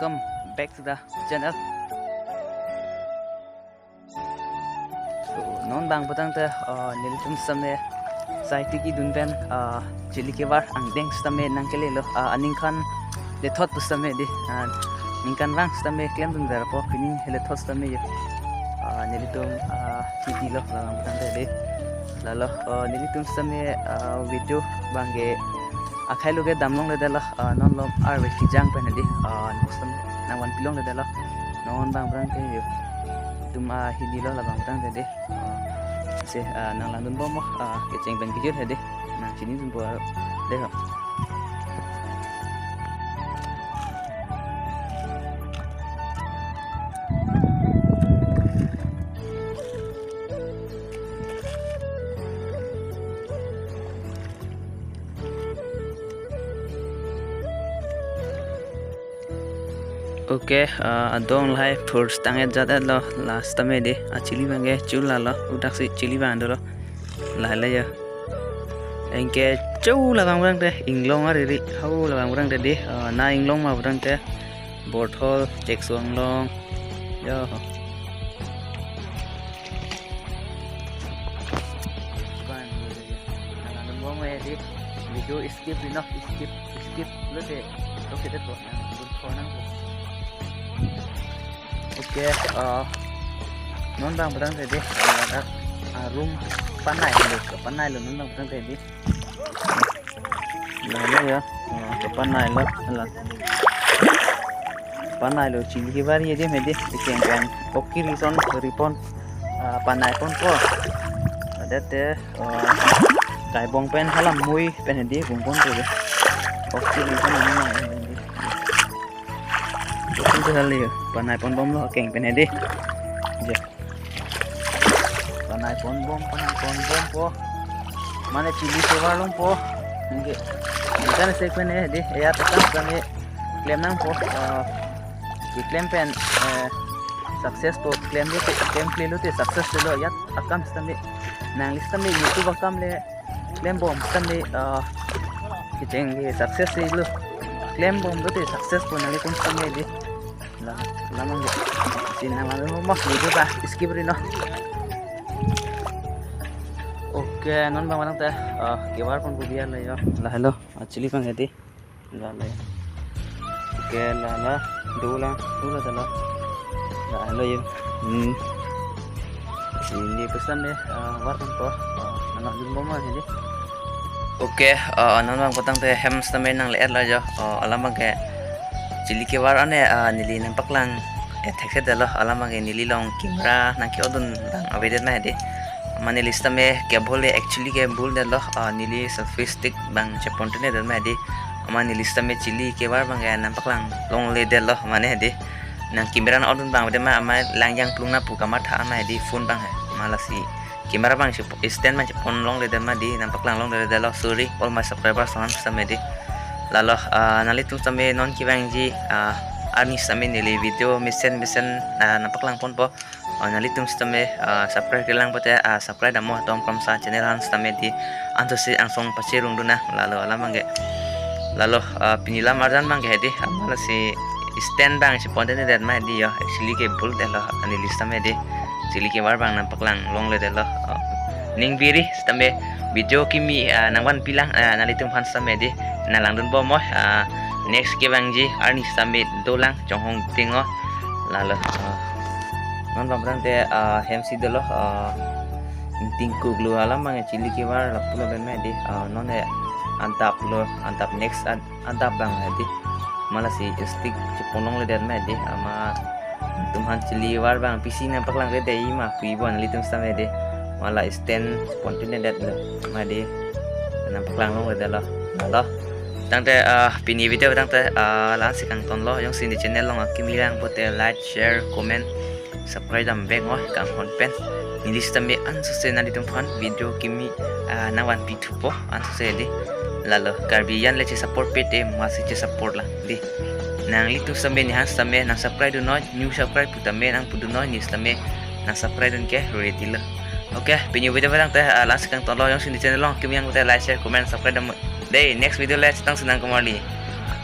welcome back to the channel. So non bang patang te nilitum same sai tiki dunben chili ke war ang deng stame nang kele lo aning khan le thot tu same di ningkan rang stame klem dun dar po kini hele thot stame nilitum tiki lo lang patang te de lalo nilitum same video bangge akhai loge damlong le dela non lom ar we kijang pen di nustam nang wan pilong le dela non bang brang ke yo tum hindi lo la bang tang de se nang landun bom ke cheng ben kijut he de nang chini dun bo de ho. Oke, adong lai first tanget jada lo last time de chili bange chula lo udak si chili bang do lo lai lai ya engke chau la bang bang de inglong ari ri hau la bang bang de na inglong ma bang te botol cek suang long yo kan na na mo me di video skip enough skip lo de to kita to na good for na. Oke, non bang petang tadi ada room panai lo non bang petang tadi. Lalu ya, ke panai lo cili kibar ya dia mede, dikengkan oki rison ripon panai pon po. Ada teh kai bong pen halam mui pen dia bumpon tu deh. Oki rison mana? Itu kali ya, panai pon bom lo keng pen di. Je. Panai pon bom po. Mana cili sewa long po. Nge. Bukan sek pen di. Ya tetap kami klaim nang po. Di klaim pen sukses po klaim dia klaim klilo te sukses lo ya akam stambe. Nang listam le YouTube akam le klaim bom stambe kiteng ge sukses lo. Klaim bom lo te sukses po nang ikon stambe di. Lamang sini nama rumah video bah skip rino. Oke non bang manang teh kewar pun biar lah ya lah halo chili pang hati lah lah oke lah dula dah lah halo ya ini pesan deh war pun to nang dun bom ini oke non bang potang teh hem stame nang leer lah ya alam ke chili ke war ane nili nampak lang thekse dalo alama ge nili long camera nang ke odun dang abedet na de mane lista me ke bole actually ke bol dalo nili selfie stick bang cheponte ne dal ma de mane lista me chili ke war bang ge nampak lang long le dalo mane de nang camera na odun bang de ma ama langjang plungna pu kamar tha ma de phone bang malasi camera bang stand ma chepon long le dal ma de nampak lang long le dalo sorry all my subscribers on sama de lalu nali tu sampai non kibang ji army sampai nili video mission nampak lang pun po nali tu sampai subscribe kelang pote subscribe damo tom kom sa channel han sampai di anto si angsong pasirung duna lalu alam angge lalu pinilam ardan mangge hedi malah si stand bang si ponte ne dan ma di ya actually ke bul de lo nili sampai di sili ke war bang nampak lang long le de lo ning biri sampai video kimi nangwan pilang nali tu han sampai di nalang dun bomo next ke bangji arni sambil dolang jonghong tingo lalu non bang te hemsi dolo tingku glu alam mang chili ke war lapulo ben me di non e antap next antap bang di malah si stick ciponong le dan me di ama tumhan chili war bang pc na paklang re dei ma puibon litum sampai di malah stand pontine dat ma di nampaklang long le dalo lalu tangte pini video tangte lan sikang tonlo yung sini channel long kimilang pote like share comment subscribe dam beng oh kang konpen nilis tambe an susena ditum fan video kimi nawan pitu po an susedi lalo garbian leche support pete masih che support lah di nang itu sambe ni han sambe nang subscribe do no new subscribe putame nang pudu no ni sambe nang subscribe don ke ready lah oke pini video tangte lan sikang tonlo yung sini channel long kimilang pote like share comment subscribe dam Day next video let's tang senang kembali.